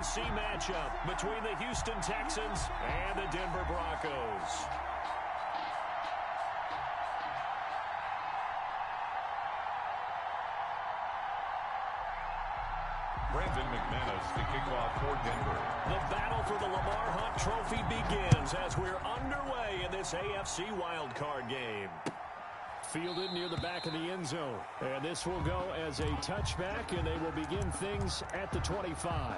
AFC matchup between the Houston Texans and the Denver Broncos. Brandon McManus to kick off for Denver. The battle for the Lamar Hunt Trophy begins as we're underway in this AFC wildcard game. Fielded near the back of the end zone. And this will go as a touchback, and they will begin things at the 25.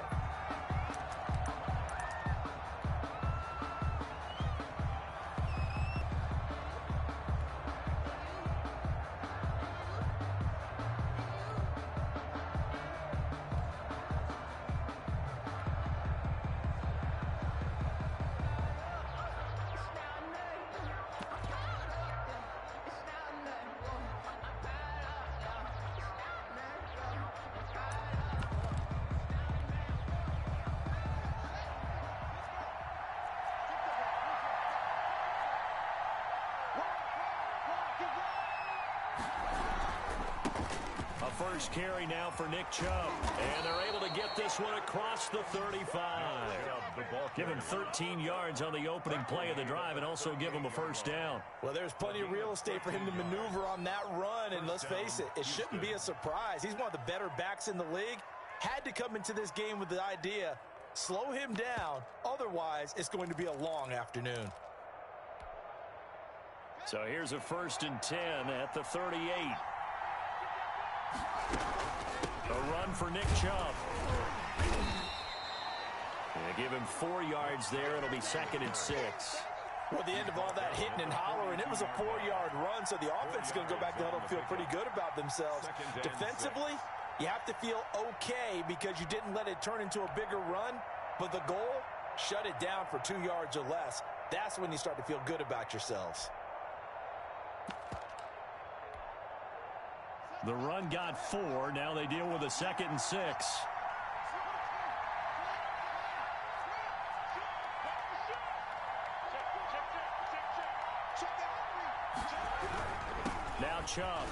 First carry now for Nick Chubb. And they're able to get this one across the 35. Give him 13 yards on the opening play of the drive and also give him a first down. Well, there's plenty of real estate for him to maneuver on that run. And let's face it, it shouldn't be a surprise. He's one of the better backs in the league. Had to come into this game with the idea, slow him down. Otherwise, it's going to be a long afternoon. So here's a 1st and 10 at the 38. A run for Nick Chubb. They give him 4 yards there. It'll be 2nd and 6. Well, at the end of all that hitting and hollering, it was a 4-yard run, so the offense is going to go back to huddle and feel pretty good about themselves. Defensively, you have to feel okay because you didn't let it turn into a bigger run, but the goal, shut it down for 2 yards or less. That's when you start to feel good about yourselves. The run got 4. Now they deal with a 2nd and 6. Now Chubb.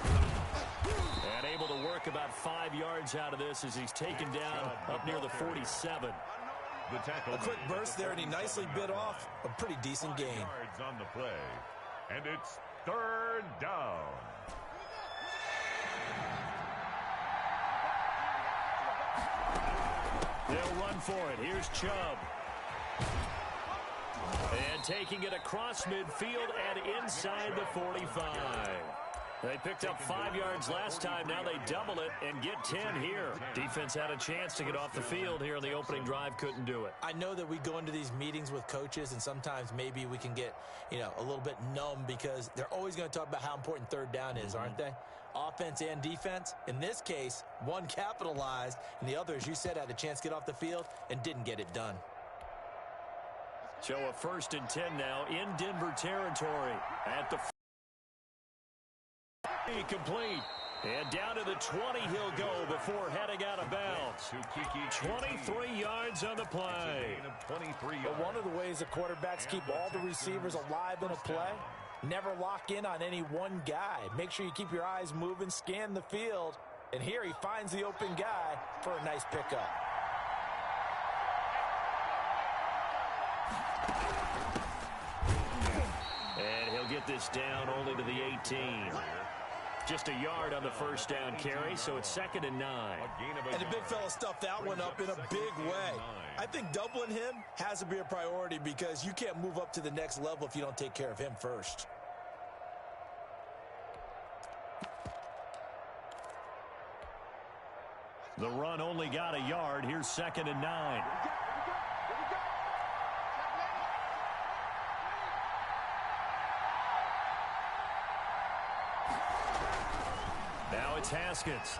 And able to work about 5 yards out of this as he's taken down up near the 47. A quick burst there, and he nicely bit off a pretty decent gain. Yards on the play. And it's 3rd down. They'll run for it. Here's Chubb. And taking it across midfield and inside the 45. They picked up 5 yards last time. Now they double it and get 10 here. Defense had a chance to get off the field here on the opening drive. Couldn't do it. I know that we go into these meetings with coaches, and sometimes maybe we can get, a little bit numb because they're always going to talk about how important 3rd down is, aren't they? Offense and defense. In this case, one capitalized, and the other, as you said, had a chance to get off the field and didn't get it done. So a 1st and 10 now in Denver territory at the complete. And down to the 20 he'll go before heading out of bounds. 23 yards on the play. But one of the ways the quarterbacks keep all the receivers alive in a play, never lock in on any one guy. Make sure you keep your eyes moving, scan the field. And here he finds the open guy for a nice pickup. And he'll get this down only to the 18. Just a yard on the 1st down carry, so it's 2nd and 9. And the big fella stuffed that one up in a big way. I think doubling him has to be a priority because you can't move up to the next level if you don't take care of him first. The run only got a yard. Here's 2nd and 9. Now it's Haskins.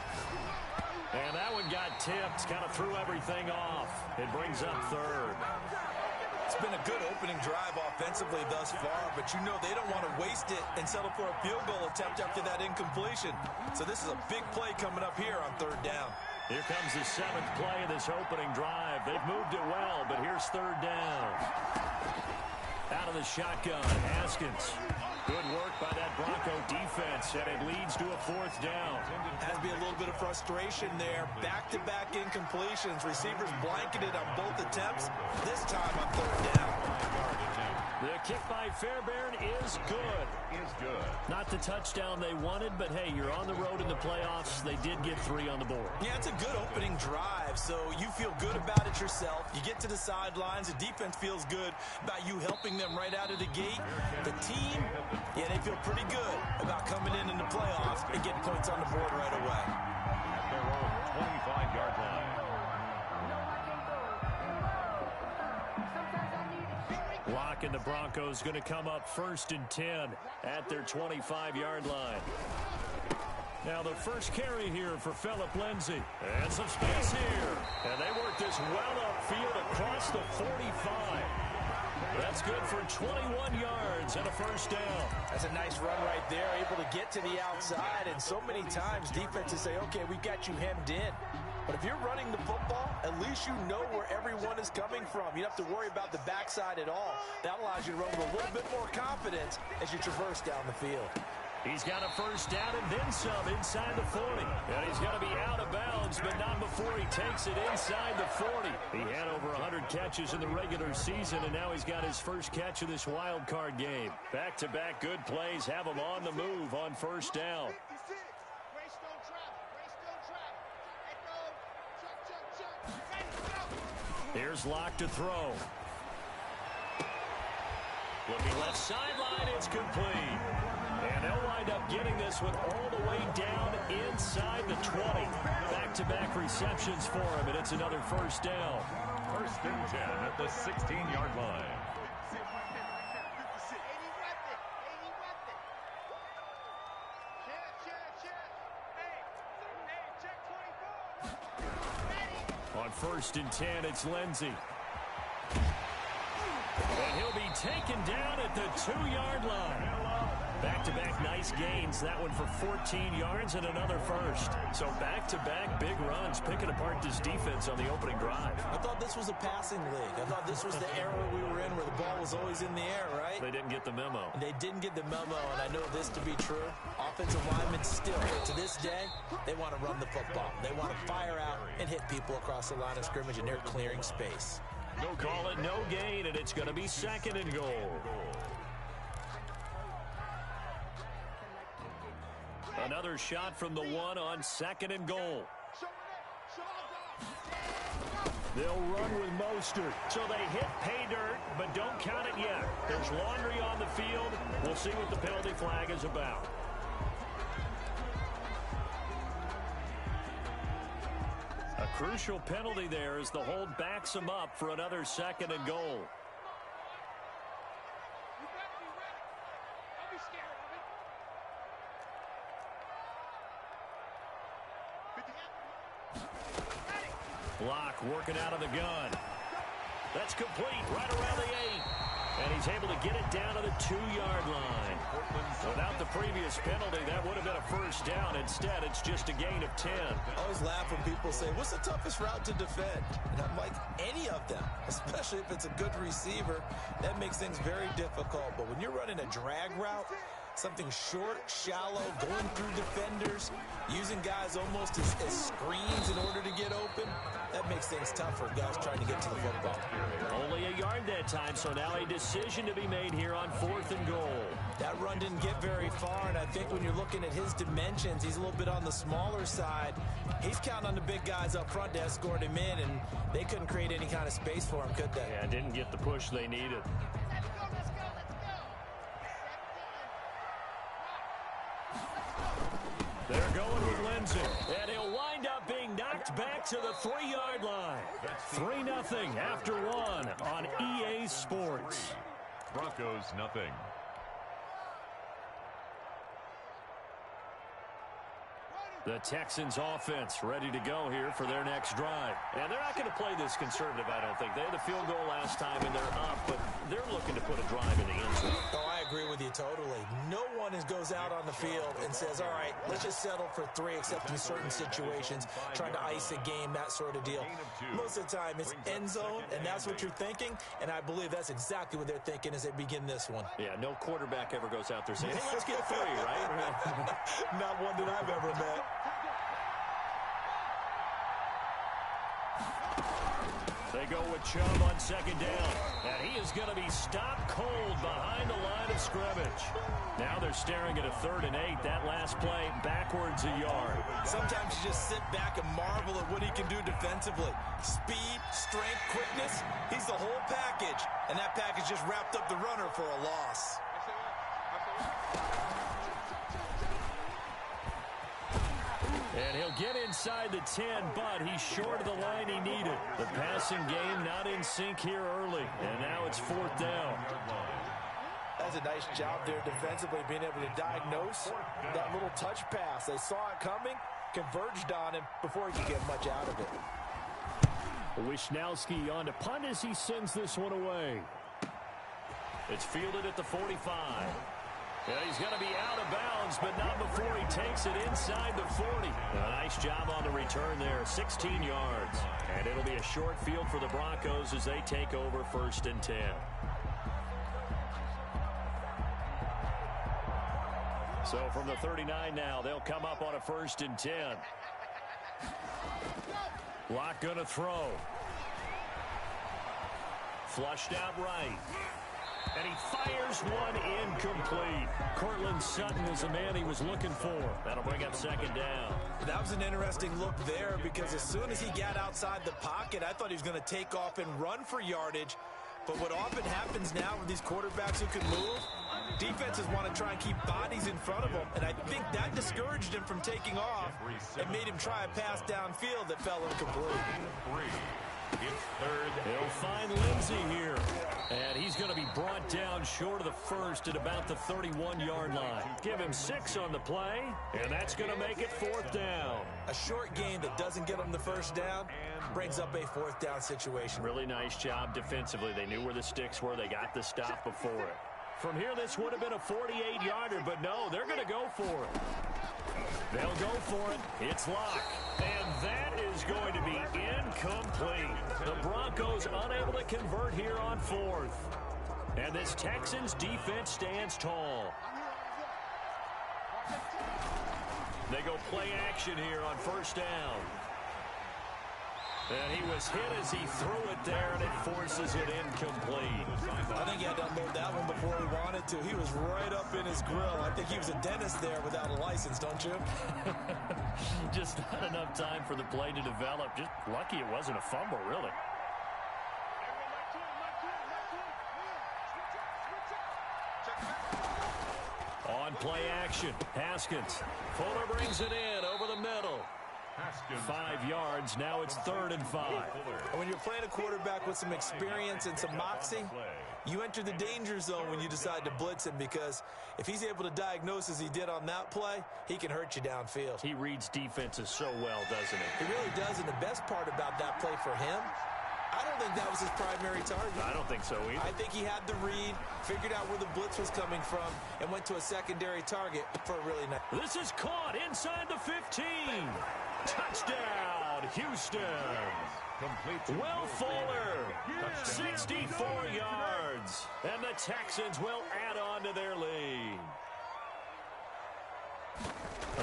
And that one got tipped. Kind of threw everything off. It brings up 3rd. It's been a good opening drive offensively thus far, but they don't want to waste it and settle for a field goal attempt after that incompletion. So this is a big play coming up here on 3rd down. Here comes the 7th play of this opening drive. They've moved it well, but here's 3rd down. Out of the shotgun, Haskins. Good work by that Bronco defense, and it leads to a 4th down. Has to be a little bit of frustration there. Back-to-back incompletions. Receivers blanketed on both attempts. This time on 3rd down. The kick by Fairbairn is good. Not the touchdown they wanted, but hey, you're on the road in the playoffs. They did get 3 on the board. Yeah, it's a good opening drive, so you feel good about it yourself. You get to the sidelines. The defense feels good about you helping them right out of the gate. The team, yeah, they feel pretty good about coming in the playoffs and getting points on the board right away. At their own 25-yard line. Lock and the Broncos going to come up 1st and 10 at their 25-yard line. Now the first carry here for Phillip Lindsay. And some space here. And they work this well upfield across the 45. That's good for 21 yards and a 1st down. That's a nice run right there, able to get to the outside. And so many times defenses say, okay, we got you hemmed in. But if you're running the football, at least you know where everyone is coming from. You don't have to worry about the backside at all. That allows you to run with a little bit more confidence as you traverse down the field. He's got a 1st down and then some inside the 40. And he's going to be out of bounds, but not before he takes it inside the 40. He had over 100 catches in the regular season, and now he's got his first catch of this wild card game. Back-to-back good plays have him on the move on 1st down. Here's Locke to throw. Looking left sideline, it's complete. And they'll wind up getting this one all the way down inside the 20. Back-to-back receptions for him, and it's another 1st down. 1st and 10 at the 16-yard line. On 1st and 10, it's Lindsay. And he'll be taken down at the 2-yard line. Back-to-back nice gains. That one for 14 yards and another 1st. So back-to-back big runs, picking apart this defense on the opening drive. I thought this was a passing league. I thought this was the era we were in where the ball was always in the air, right? They didn't get the memo. They didn't get the memo, and I know this to be true. Offensive linemen still, to this day, they want to run the football. They want to fire out and hit people across the line of scrimmage, and they're clearing space. They'll call it no gain, and it's going to be 2nd and goal. Another shot from the 1 on 2nd and goal. They'll run with Mostert. So they hit pay dirt, but don't count it yet. There's laundry on the field. We'll see what the penalty flag is about. A crucial penalty there as the hold backs him up for another 2nd and goal. Block working out of the gun. That's complete right around the 8. And he's able to get it down to the 2-yard line. Without the previous penalty, that would have been a 1st down. Instead, it's just a gain of 10. I always laugh when people say, what's the toughest route to defend? And I'm like, any of them, especially if it's a good receiver. That makes things very difficult. But when you're running a drag route, something short, shallow, going through defenders, using guys almost as screens in order to get open, that makes things tough for guys trying to get to the football. Only a yard that time, so now a decision to be made here on 4th and goal. That run didn't get very far, and I think when you're looking at his dimensions, he's a little bit on the smaller side. He's counting on the big guys up front to escort him in, and they couldn't create any kind of space for him, could they? Yeah, didn't get the push they needed. They're going with Lindsay, and he'll wind up being knocked back to the 3-yard line. 3-0 after 1 on EA Sports. Broncos nothing. The Texans offense ready to go here for their next drive. And they're not going to play this conservative, I don't think. They had the field goal last time, and they're up, but they're looking to put a drive in the end zone. Oh, I agree with you totally. No one goes out on the field and says, all right, let's just settle for 3, except in certain situations, trying to ice a game, that sort of deal. Most of the time, it's end zone, and that's what you're thinking, and I believe that's exactly what they're thinking as they begin this one. Yeah, no quarterback ever goes out there saying, hey, let's get 3, right? Not one that I've ever met. They go with Chubb on second down, and he is going to be stopped cold behind the line of scrimmage. Now they're staring at a 3rd and 8. That last play, backwards a yard. Sometimes you just sit back and marvel at what he can do defensively. Speed, strength, quickness, he's the whole package, and that package just wrapped up the runner for a loss. And he'll get inside the 10, but he's short of the line he needed. The passing game not in sync here early, and now it's 4th down. That's a nice job there defensively, being able to diagnose that little touch pass. They saw it coming, converged on him before he could get much out of it. Wishnowski on to punt as he sends this one away. It's fielded at the 45. Yeah, he's going to be out of bounds, but not before he takes it inside the 40. A nice job on the return there, 16 yards. And it'll be a short field for the Broncos as they take over 1st and 10. So from the 39 now, they'll come up on a 1st and 10. Locke going to throw. Flushed out right. And he fires one incomplete. Cortland Sutton is the man he was looking for. That'll bring up 2nd down. That was an interesting look there, because as soon as he got outside the pocket, I thought he was going to take off and run for yardage. But what often happens now with these quarterbacks who can move, defenses want to try and keep bodies in front of them. And I think that discouraged him from taking off and made him try a pass downfield that fell incomplete. It's 3rd. He'll find Lindsey here. And he's going to be brought down short of the 1st at about the 31-yard line. Give him 6 on the play, and that's going to make it 4th down. A short game that doesn't get them the 1st down brings up a 4th down situation. Really nice job defensively. They knew where the sticks were. They got the stop before it. From here, this would have been a 48-yarder, but no, they're going to go for it. They'll go for it. It's Locke. And that is going to be incomplete. The Broncos unable to convert here on 4th. And this Texans defense stands tall. They go play action here on 1st down. And he was hit as he threw it there, and it forces it incomplete. I think he had to unload that one before he wanted to. He was right up in his grill. I think he was a dentist there without a license, don't you? Just not enough time for the play to develop. Just lucky it wasn't a fumble, really. On play action, Haskins. Fuller brings it in over the middle. 5 yards. Now it's 3rd and 5. When you're playing a quarterback with some experience and some moxie, you enter the danger zone when you decide to blitz him, because if he's able to diagnose as he did on that play, he can hurt you downfield. He reads defenses so well, doesn't he? He really does, and the best part about that play for him, I don't think that was his primary target. I don't think so either. I think he had the read, figured out where the blitz was coming from, and went to a secondary target for a really nice. This is caught inside the 15. Touchdown, Houston. Will Fuller, 64 yards. And the Texans will add on to their lead.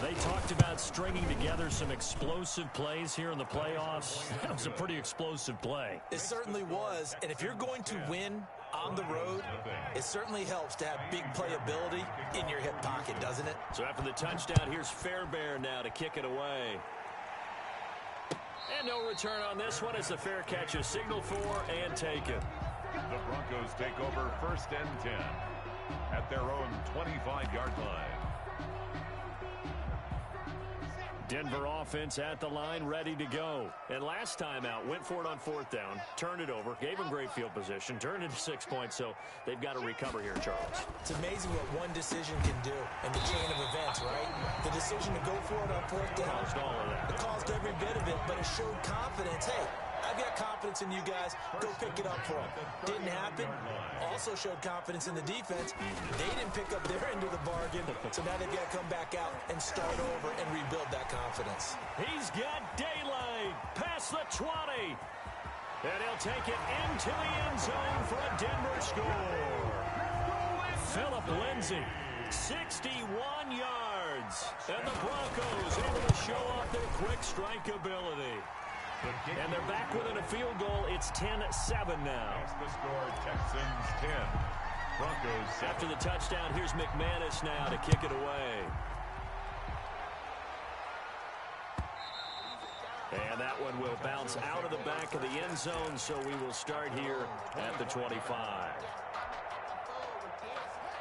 They talked about stringing together some explosive plays here in the playoffs. That was a pretty explosive play. It certainly was. And if you're going to win on the road, it certainly helps to have big playability in your hip pocket, doesn't it? So after the touchdown, here's Fairbairn now to kick it away. And no return on this one as the fair catch is signaled for and taken. The Broncos take over 1st and 10 at their own 25-yard line. Denver offense at the line, ready to go. And last time out, went for it on 4th down, turned it over, gave them great field position, turned it to 6 points, so they've got to recover here, Charles. It's amazing what one decision can do in the chain of events, right? The decision to go for it on 4th down. Caused all of that. It caused every bit of it, but it showed confidence. Hey, I've got confidence confidence in you guys. Go pick it up for them. Didn't happen. Also showed confidence in the defense. They didn't pick up their end of the bargain, so now they've got to come back out and start over and rebuild that confidence. He's got daylight past the 20. And he'll take it into the end zone for a Denver score. Philip Lindsay, 61 yards. And the Broncos able to show off their quick strike ability. And they're back within a field goal. It's 10-7 now. The score, Texans 10. Broncos 7. After the touchdown, here's McManus now to kick it away. And that one will bounce out of the back of the end zone, so we will start here at the 25.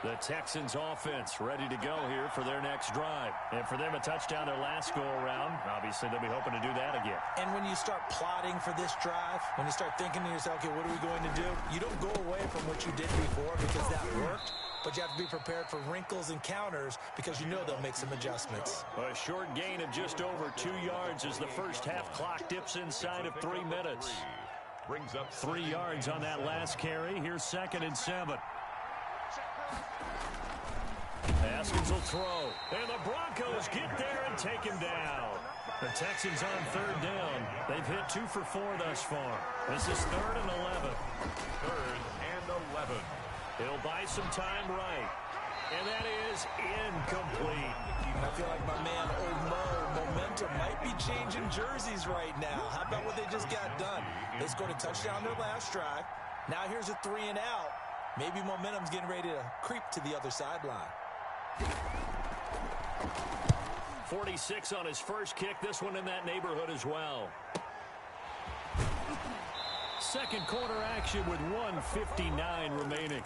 The Texans offense ready to go here for their next drive. And for them, a touchdown their last go-around. Obviously, they'll be hoping to do that again. And when you start plotting for this drive, when you start thinking to yourself, okay, what are we going to do? You don't go away from what you did before because that worked. But you have to be prepared for wrinkles and counters because you know they'll make some adjustments. A short gain of just over 2 yards as the first half clock dips inside of 3 minutes. Brings up 3 yards on that last carry. Here's 2nd and 7. Haskins will throw. And the Broncos get there and take him down. The Texans on 3rd down. They've hit 2 for 4 thus far. This is 3rd and 11. 3rd and 11. He'll buy some time right. And that is incomplete. And I feel like my man, Old Mo, momentum might be changing jerseys right now. How about what they just got done? They scored a touchdown their last drive. Now here's a 3 and out. Maybe momentum's getting ready to creep to the other sideline. 46 on his first kick. This one in that neighborhood as well. Second quarter action with 1:59 remaining.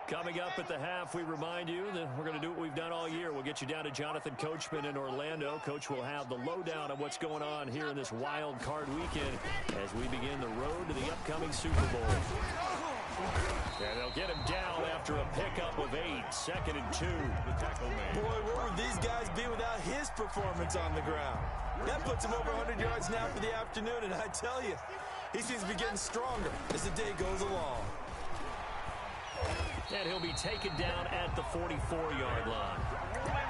Coming up at the half, we remind you that we're going to do what we've done all year. We'll get you down to Jonathan Coachman in Orlando. Coach will have the lowdown on what's going on here in this wild card weekend as we begin the road to the upcoming Super Bowl. And they'll get him down after a pickup of 8. 2nd and 2. The tackle man. Boy, where would these guys be without his performance on the ground? That puts him over 100 yards now for the afternoon, and I tell you, he seems to be getting stronger as the day goes along. And he'll be taken down at the 44-yard line.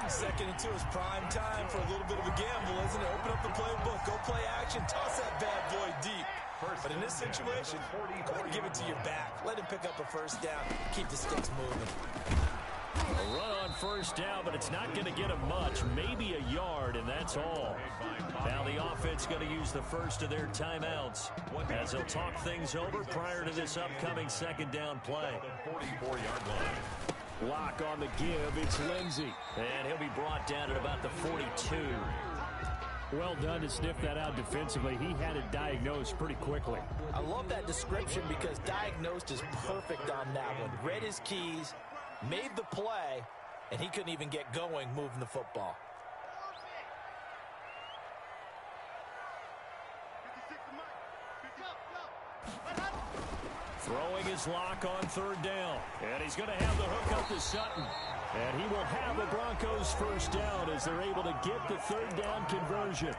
2nd and 2 is prime time for a little bit of a gamble, isn't it? Open up the playbook, go play action, toss that bad boy deep. But in this situation, go ahead and give it to your back. Let him pick up a first down, keep the sticks moving. A run on first down, but it's not going to get him much. Maybe a yard, and that's all. Now the offense going to use the first of their timeouts as they'll talk things over prior to this upcoming 2nd down play. 44-yard line. Lock on the give. It's Lindsay. And he'll be brought down at about the 42. Well done to sniff that out defensively. He had it diagnosed pretty quickly. I love that description because diagnosed is perfect on that one. Read his keys, made the play, and he couldn't even get going moving the football. Throwing his lock on 3rd down. And he's going to have the hook up to Sutton. And he will have the Broncos first down as they're able to get the 3rd down conversion.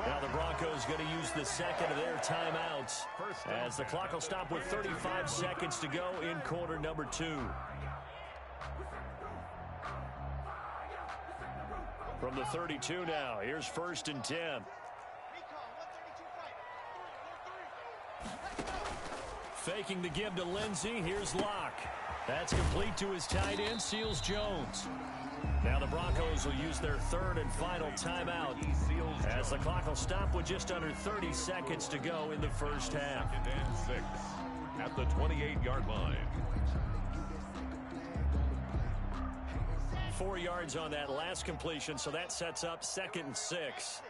Now the Broncos going to use the 2nd of their timeouts as the clock will stop with 35 seconds to go in quarter number 2. From the 32 now, here's 1st and 10. Faking the give to Lindsay. Here's Locke. That's complete to his tight end, Seals Jones. Now the Broncos will use their 3rd and final timeout as the clock will stop with just under 30 seconds to go in the first half. 2nd and 6 at the 28-yard line. 4 yards on that last completion, so that sets up 2nd and 6.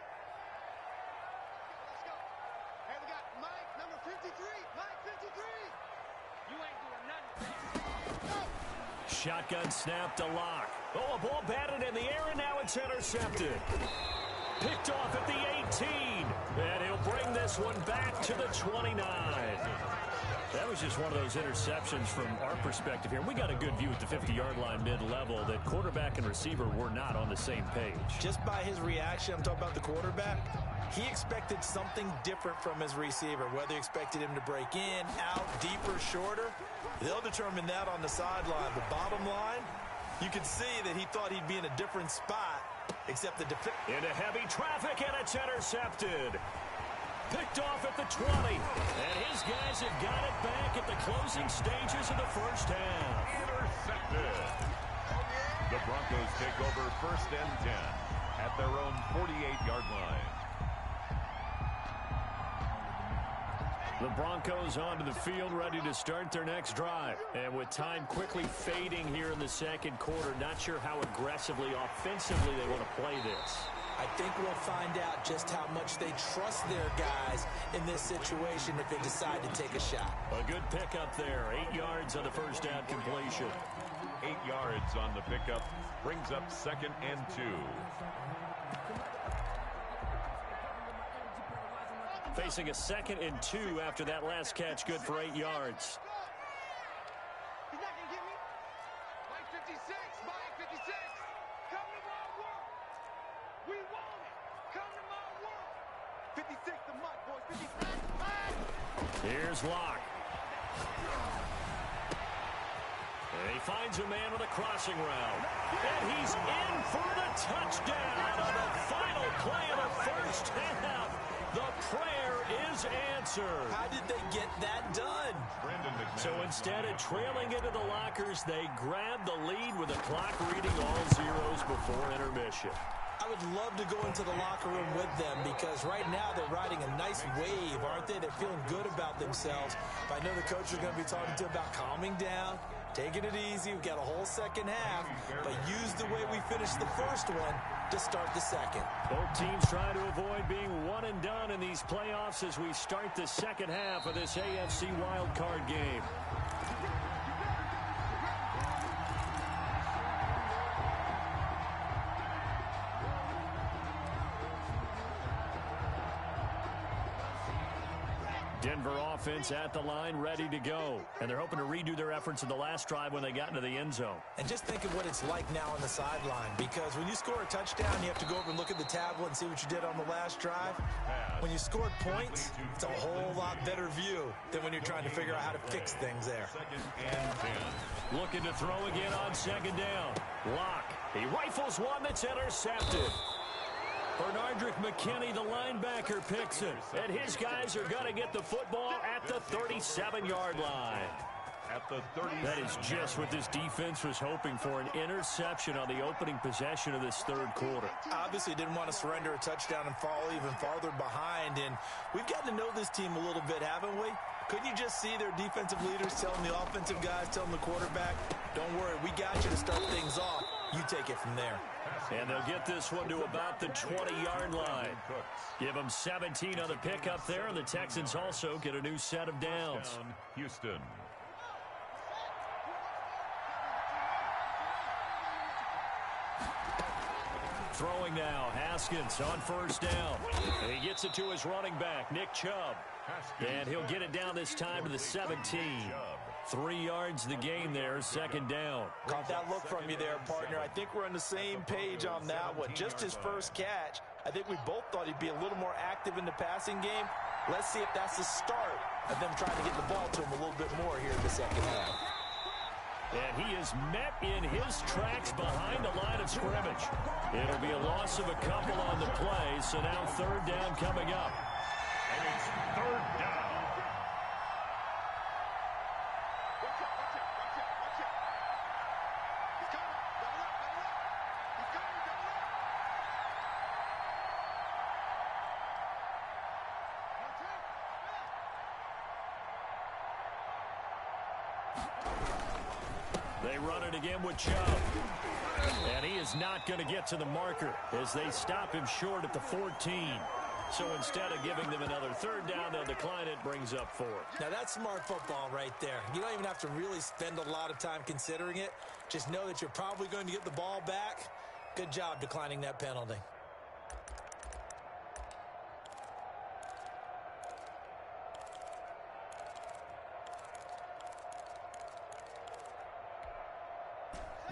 Shotgun snap to Locke. Oh, a ball batted in the air, and now it's intercepted. Picked off at the 18. And he'll bring this one back to the 29. That was just one of those interceptions from our perspective here. We got a good view at the 50-yard line mid-level that quarterback and receiver were not on the same page. Just by his reaction, I'm talking about the quarterback, he expected something different from his receiver, whether he expected him to break in, out, deeper, shorter. They'll determine that on the sideline. But bottom line, you can see that he thought he'd be in a different spot, except the defense. Into heavy traffic, and it's intercepted. Picked off at the 20. And his guys have got it back at the closing stages of the first half. Intercepted. The Broncos take over 1st and 10 at their own 48-yard line. The Broncos onto the field, ready to start their next drive. And with time quickly fading here in the second quarter, not sure how aggressively, offensively they want to play this. I think we'll find out just how much they trust their guys in this situation if they decide to take a shot. A good pickup there. 8 yards on the first down completion. 8 yards on the pickup brings up 2nd and 2. Facing a 2nd and 2 after that last catch, good for 8 yards. He's not going to get me. Mike 56, Mike 56. Come to my work. We want it. Come to my work. 56 to Mike, boys. 56. Here's Locke. And he finds a man with a crossing route. And he's in for the touchdown on the final play of the first half. The prayer is answered. How did they get that done? So instead of trailing into the lockers, they grabbed the lead with the clock reading all zeros before intermission. I would love to go into the locker room with them because right now they're riding a nice wave, aren't they? They're feeling good about themselves. But I know the coach is going to be talking to them about calming down, taking it easy. We've got a whole second half, but use the way we finished the first one to start the second. Both teams trying to avoid being one and done in these playoffs as we start the second half of this AFC wildcard game. Denver offense at the line, ready to go. And they're hoping to redo their efforts in the last drive when they got into the end zone. And just think of what it's like now on the sideline, because when you score a touchdown, you have to go over and look at the tablet and see what you did on the last drive. When you scored points, it's a whole lot better view than when you're trying to figure out how to fix things there. 2nd and 10. Looking to throw again on 2nd down. Locke. He rifles one that's intercepted. Bernardrick McKinney, the linebacker, picks it. And his guys are going to get the football at the 37-yard line. At the 30. That is just what this defense was hoping for, an interception on the opening possession of this third quarter. Obviously didn't want to surrender a touchdown and fall even farther behind. And we've gotten to know this team a little bit, haven't we? Couldn't you just see their defensive leaders telling the offensive guys, telling the quarterback, don't worry, we got you to start things off. You take it from there. And they'll get this one to about the 20-yard line. Give them 17 on the pickup there, and the Texans also get a new set of downs. Houston. Throwing now, Haskins on 1st down. And he gets it to his running back, Nick Chubb. And he'll get it down this time to the 17. 3 yards the gain there, 2nd down. Caught that look from you there, partner. I think we're on the same page on that one. Just his first catch, I think we both thought he'd be a little more active in the passing game. Let's see if that's the start of them trying to get the ball to him a little bit more here in the second half. And he is met in his tracks behind the line of scrimmage. It'll be a loss of a couple on the play, so now 3rd down coming up. And it's 3rd down. They run it again with Chubb. And he is not going to get to the marker as they stop him short at the 14. So instead of giving them another 3rd down, they'll decline it, brings up 4th. Now that's smart football right there. You don't even have to really spend a lot of time considering it. Just know that you're probably going to get the ball back. Good job declining that penalty.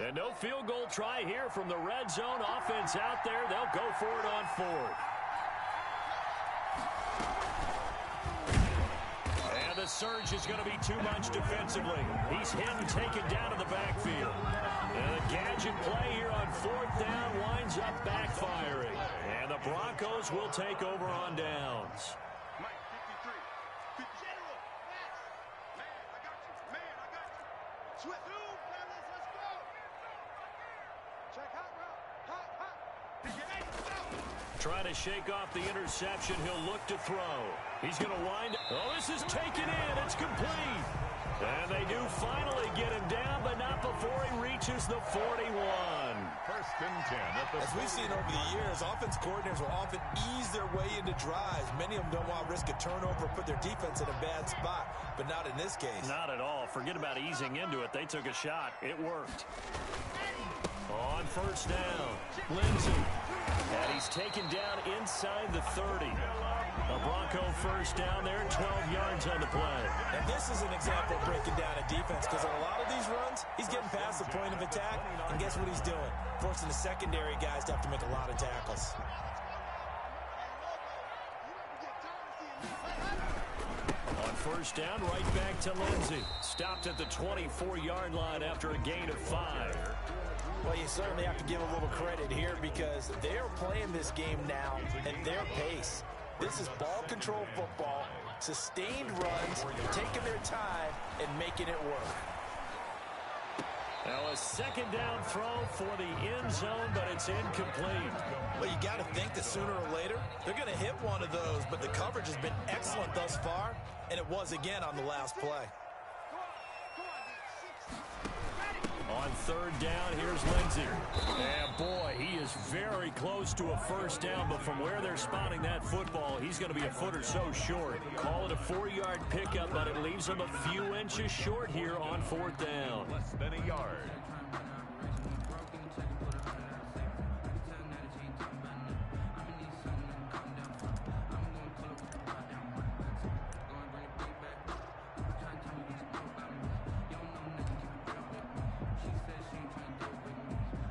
And no field goal try here from the red zone. Offense out there. They'll go for it on fourth. And the surge is going to be too much defensively. He's hit and taken down in the backfield. And the gadget play here on fourth down winds up backfiring. And the Broncos will take over on downs. Trying to shake off the interception. He'll look to throw. He's going to wind up. Oh, this is taken in. It's complete. And they do finally get him down, but not before he reaches the 41. First and 10 at the As we've seen over the years, offense coordinators will often ease their way into drives. Many of them don't want to risk a turnover or put their defense in a bad spot, but not in this case. Not at all. Forget about easing into it. They took a shot. It worked. On first down, Lindsey. And he's taken down inside the 30. A Bronco first down there, 12 yards on the play. And this is an example of breaking down a defense, because on a lot of these runs, he's getting past the point of attack, and guess what he's doing? Forcing the secondary guys to have to make a lot of tackles. On first down, right back to Lindsey. Stopped at the 24-yard line after a gain of 5. Well, you certainly have to give a little credit here, because they're playing this game now at their pace. This is ball control football, sustained runs, taking their time and making it work. Now a second down throw for the end zone, but it's incomplete. Well, you got to think that sooner or later they're going to hit one of those, but the coverage has been excellent thus far, and it was again on the last play. On third down, here's Lindsey. And boy, he is very close to a first down, but from where they're spotting that football, he's going to be a foot or so short. Call it a 4-yard pickup, but it leaves him a few inches short here on fourth down. less than a yard.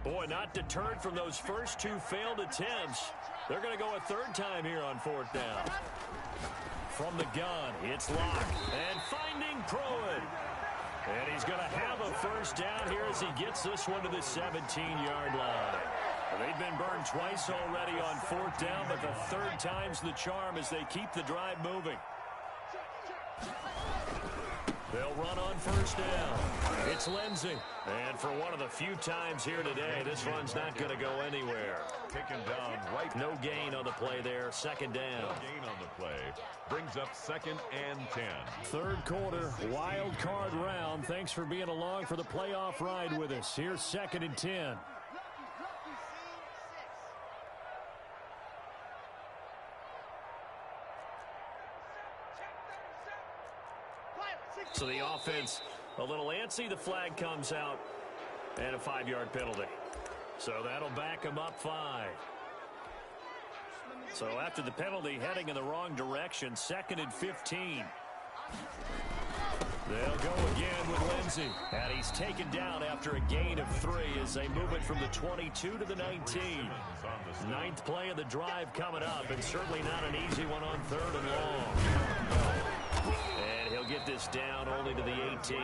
Boy, not deterred from those first two failed attempts. They're going to go a third time here on fourth down. From the gun, it's locked. And finding Pruitt. And he's going to have a first down here as he gets this one to the 17-yard line. They've been burned twice already on fourth down, but the third time's the charm as they keep the drive moving. They'll run on first down. It's Lindsey. And for one of the few times here today, this run's not going to go anywhere. Taken down right. No gain on the play there. Second down. No gain on the play. Brings up 2nd and 10. Third quarter, wild card round. Thanks for being along for the playoff ride with us. Here's 2nd and 10. So the offense a little antsy. The flag comes out and a 5-yard penalty. So that'll back them up 5. So after the penalty, heading in the wrong direction, 2nd and 15. They'll go again with Lindsey. And he's taken down after a gain of 3 as they move it from the 22 to the 19. 9th play of the drive coming up, and certainly not an easy one on 3rd and long. And he'll get this down only to the 18.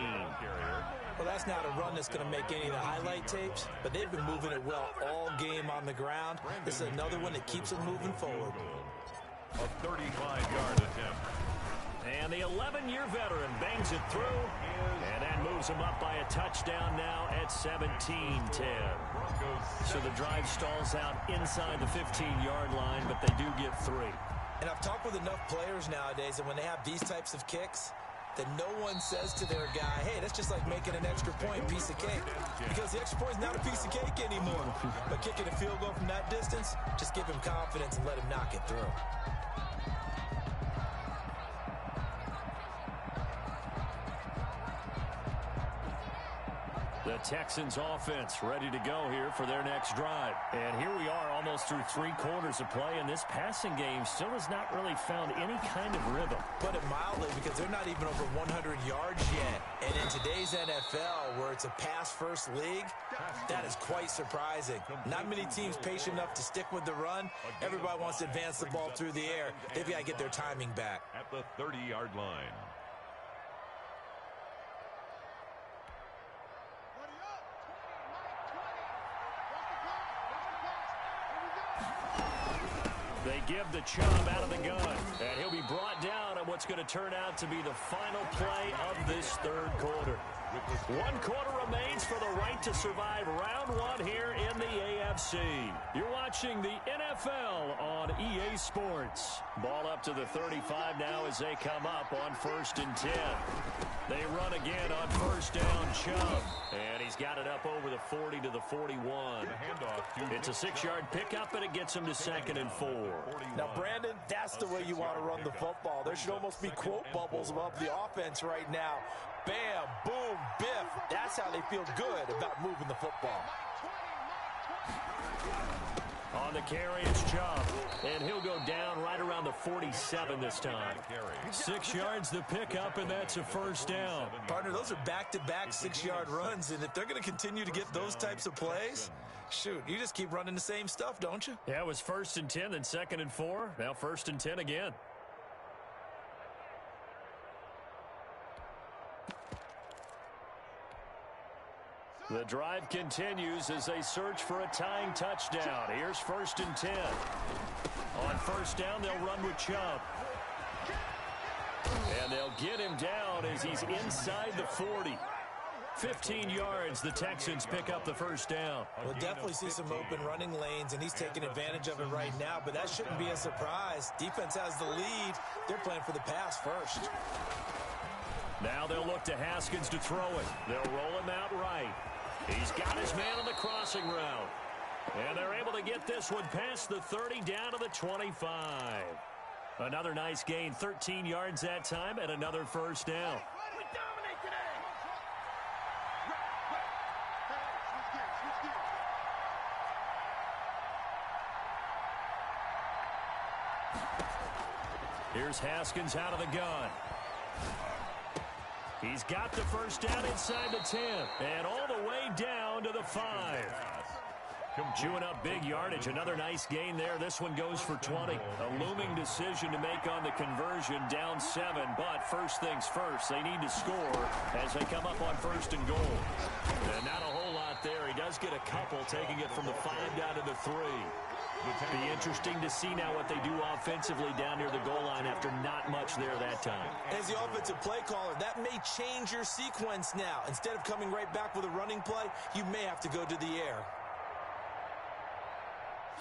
Well, that's not a run that's going to make any of the highlight tapes, but they've been moving it well all game on the ground. This is another one that keeps them moving forward. A 35-yard attempt. And the 11-year veteran bangs it through, and that moves him up by a touchdown now at 17-10. So the drive stalls out inside the 15-yard line, but they do get 3. And I've talked with enough players nowadays that when they have these types of kicks, that no one says to their guy, hey, that's just like making an extra point, piece of cake. Because the extra point is not a piece of cake anymore. But kicking a field goal from that distance, just give him confidence and let him knock it through. The Texans offense ready to go here for their next drive. And here we are almost through 3 quarters of play, and this passing game still has not really found any kind of rhythm. Put it mildly, because they're not even over 100 yards yet. And in today's NFL, where it's a pass-first league, that is quite surprising. Not many teams patient enough to stick with the run. Everybody wants to advance the ball through the air. They've got to get their timing back. At the 30-yard line. They give the Chubb out of the gun, and he'll be brought down on what's going to turn out to be the final play of this third quarter. 1 quarter remains for the right to survive round 1 here in the AFC. You're watching the NFL on EA Sports. Ball up to the 35 now as they come up on 1st and 10. They run again on 1st down, Chubb. And he's got it up over the 40 to the 41. It's a 6-yard pickup, and it gets him to 2nd and 4. Now, Brandon, that's the way you want to run the football. There should almost be quote bubbles above the offense right now. Bam, boom, biff. That's how they feel good about moving the football. On the carry, it's Chubb, and he'll go down right around the 47 this time. 6 yards the pickup, and that's a 1st down. Partner, those are back-to-back 6-yard runs, and if they're going to continue to get those types of plays, shoot, you just keep running the same stuff, don't you? Yeah, it was 1st and 10, then 2nd and 4, now 1st and 10 again. The drive continues as they search for a tying touchdown. Here's 1st and 10. On 1st down, they'll run with Chubb. And they'll get him down as he's inside the 40. 15 yards, the Texans pick up the 1st down. We'll definitely see some open running lanes, and he's taking advantage of it right now, but that shouldn't be a surprise. Defense has the lead. They're playing for the pass first. Now they'll look to Haskins to throw it. They'll roll him out right. He's got his man on the crossing route. And they're able to get this one past the 30 down to the 25. Another nice gain, 13 yards that time, and another 1st down. We dominate today. Here's Haskins out of the gun. He's got the 1st down inside the 10, and all the way down to the 5. Chewing up big yardage. Another nice gain there. This one goes for 20. A looming decision to make on the conversion, down 7. But first things first, they need to score as they come up on 1st and goal. And not a whole lot there. He does get a couple, taking it from the 5 down to the 3. Be interesting to see now what they do offensively down near the goal line after not much there that time. As the offensive play caller, that may change your sequence now. Instead of coming right back with a running play, you may have to go to the air.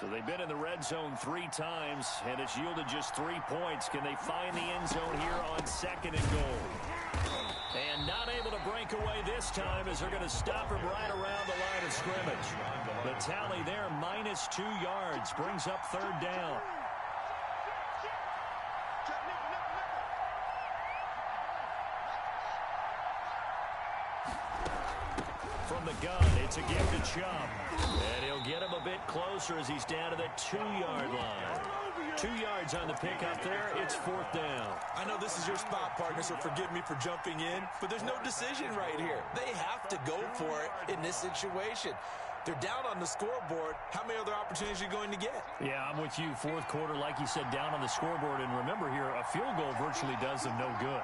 So they've been in the red zone 3 times, and it's yielded just 3 points. Can they find the end zone here on 2nd and goal? And not able to break away this time as they're going to stop him right around the line of scrimmage. The tally there, -2 yards, brings up 3rd down. From the gun, it's a give to Chubb. And he'll get him a bit closer as he's down to the 2-yard line. 2 yards on the pickup there. It's 4th down. I know this is your spot, partner, so forgive me for jumping in, but there's no decision right here. They have to go for it in this situation. They're down on the scoreboard. How many other opportunities are you going to get? Yeah, I'm with you. 4th quarter, like you said, down on the scoreboard. And remember here, a field goal virtually does them no good.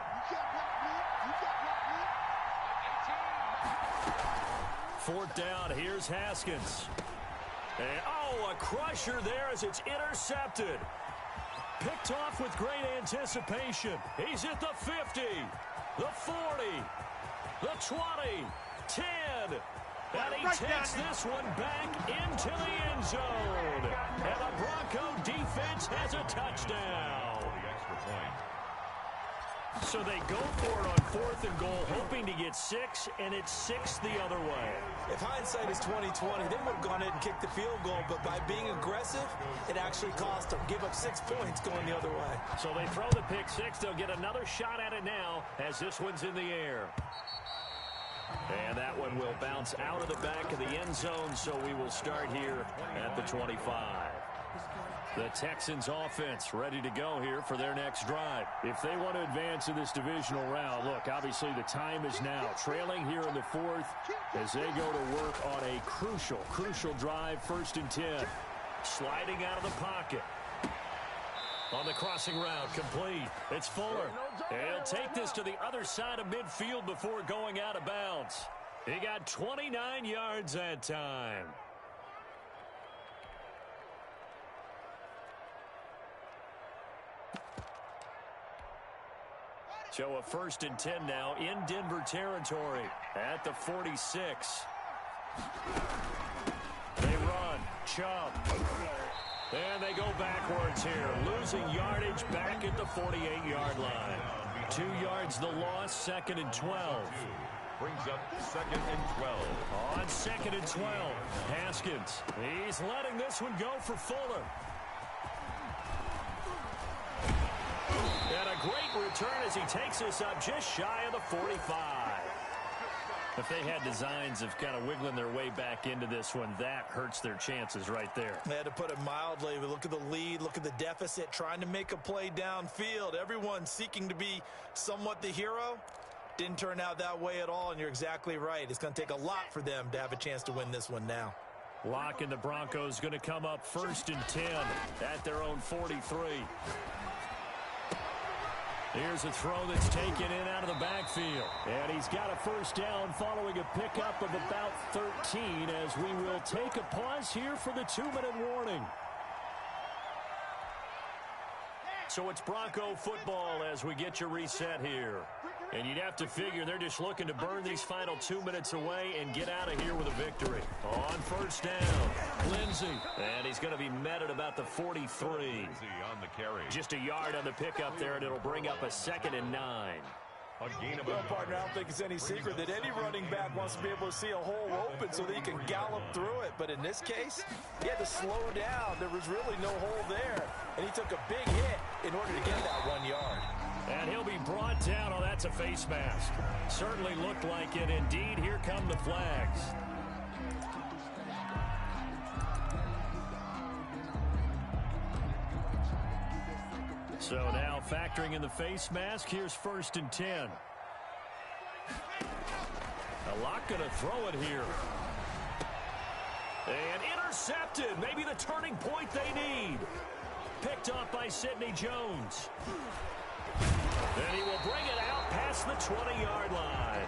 4th down, here's Haskins. And, a crusher there as it's intercepted. Picked off with great anticipation. He's at the 50, the 40, the 20, 10. And he takes this one back into the end zone. And the Bronco defense has a touchdown. So they go for it on 4th and goal, hoping to get 6, and it's 6 the other way. If hindsight is 20/20, they would have gone in and kicked the field goal, but by being aggressive, it actually cost them. Give up 6 points going the other way. So they throw the pick 6. They'll get another shot at it now as this one's in the air. And that one will bounce out of the back of the end zone, so we will start here at the 25. The Texans offense ready to go here for their next drive. If they want to advance in this divisional round, look, obviously the time is now. Trailing here in the fourth as they go to work on a crucial drive, 1st and 10. Sliding out of the pocket. On the crossing route, complete. It's Fuller. He'll take this to the other side of midfield before going out of bounds. He got 29 yards that time. So a 1st and 10 now in Denver territory at the 46. They run. Chubb. And they go backwards here. Losing yardage back at the 48-yard line. 2 yards the loss, 2nd and 12. Brings up 2nd and 12. On 2nd and 12, Haskins. He's letting this one go for Fuller. And a great return as he takes us up just shy of the 45. If they had designs of kind of wiggling their way back into this one, that hurts their chances right there. They had to put it mildly. But look at the lead, look at the deficit, trying to make a play downfield. Everyone seeking to be somewhat the hero. Didn't turn out that way at all, and you're exactly right. It's going to take a lot for them to have a chance to win this one now. Lock and the Broncos going to come up 1st and 10 at their own 43. Here's a throw that's taken in out of the backfield. And he's got a 1st down following a pickup of about 13 as we will take a pause here for the 2-minute warning. So it's Bronco football as we get you reset here. And you'd have to figure they're just looking to burn these final 2 minutes away and get out of here with a victory. On 1st down, Lindsey. And he's going to be met at about the 43. Lindsey on the carry. Just a yard on the pickup there, and it'll bring up a 2nd and 9. Well, partner, I don't think it's any secret that any running back wants to be able to see a hole open so that he can gallop through it. But in this case, he had to slow down. There was really no hole there. And he took a big hit in order to get that 1 yard. And he'll be brought down. Oh, that's a face mask. Certainly looked like it. Indeed, here come the flags. So now factoring in the face mask, here's 1st and 10. A lot going to throw it here. And intercepted. Maybe the turning point they need. Picked up by Sidney Jones. And he will bring it out past the 20-yard line.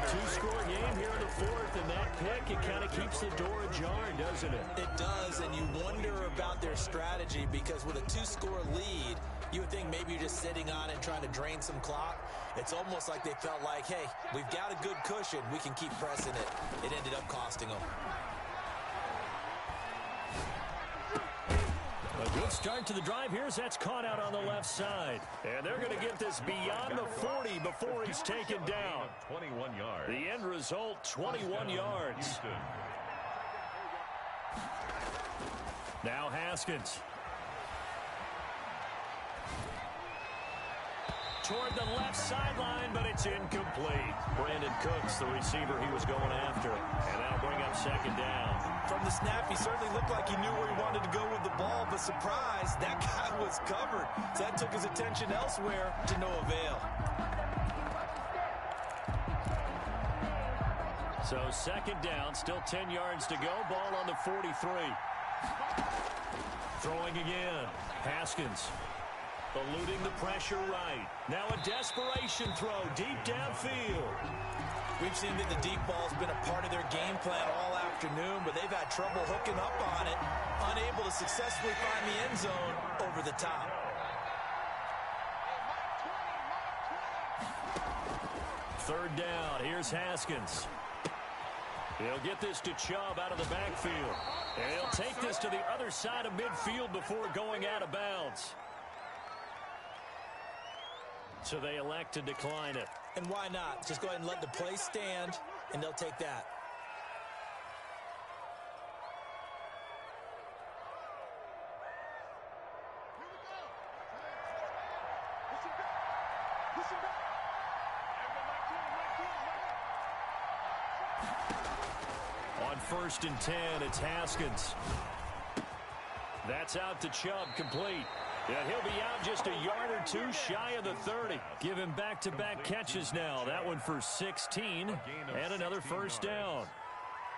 2-score game here in the 4th, and that pick, it kind of keeps the door ajar, doesn't it? It does, and you wonder about their strategy because with a 2-score lead, you would think maybe you're just sitting on it trying to drain some clock. It's almost like they felt like, hey, we've got a good cushion. We can keep pressing it. It ended up costing them. A good start to the drive here as that's caught out on the left side. And they're going to get this beyond the 40 before he's taken down. 21 yards. The end result, 21 yards. Houston. Now Haskins. Toward the left sideline, but it's incomplete. Brandon Cooks, the receiver he was going after. And that'll bring up 2nd down. From the snap, he certainly looked like he knew where he wanted to go with the ball, but surprise, that guy was covered. So that took his attention elsewhere to no avail. So 2nd down, still 10 yards to go. Ball on the 43. Throwing again. Haskins. Eluding the pressure right. Now a desperation throw deep downfield. We've seen that the deep ball's been a part of their game plan all afternoon, but they've had trouble hooking up on it, unable to successfully find the end zone over the top. Third down. Here's Haskins. He'll get this to Chubb out of the backfield. And he'll take this to the other side of midfield before going out of bounds. So they elect to decline it. And why not? Just go ahead and let the play stand, and they'll take that. On 1st and 10, it's Haskins. That's out to Chubb, complete. And he'll be out just a yard or two shy of the 30. Give him back-to-back catches now. That one for 16 and another first down.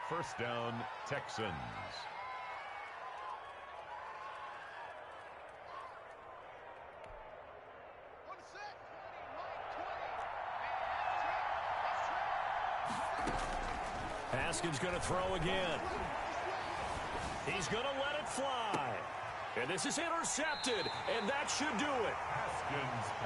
First down, Texans. Haskins going to throw again. He's going to let it fly. And this is intercepted, and that should do it.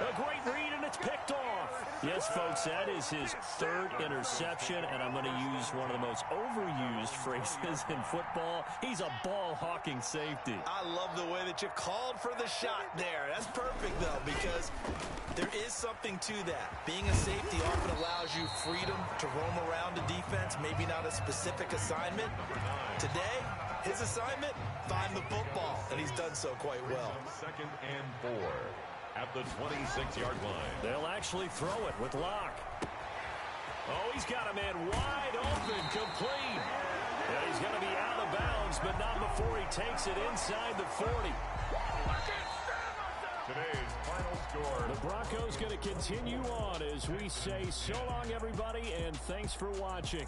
A great read, and it's picked off. Yes, folks, that is his third interception, and I'm going to use one of the most overused phrases in football. He's a ball-hawking safety. I love the way that you called for the shot there. That's perfect, though, because there is something to that. Being a safety often allows you freedom to roam around the defense, maybe not a specific assignment. Today, his assignment, find the football, and he's done so quite well. 2nd and 4 at the 26-yard line. They'll actually throw it with Locke. Oh, he's got a man wide open, complete. And he's going to be out of bounds, but not before he takes it inside the 40. Today's final score. The Broncos going to continue on as we say so long, everybody, and thanks for watching.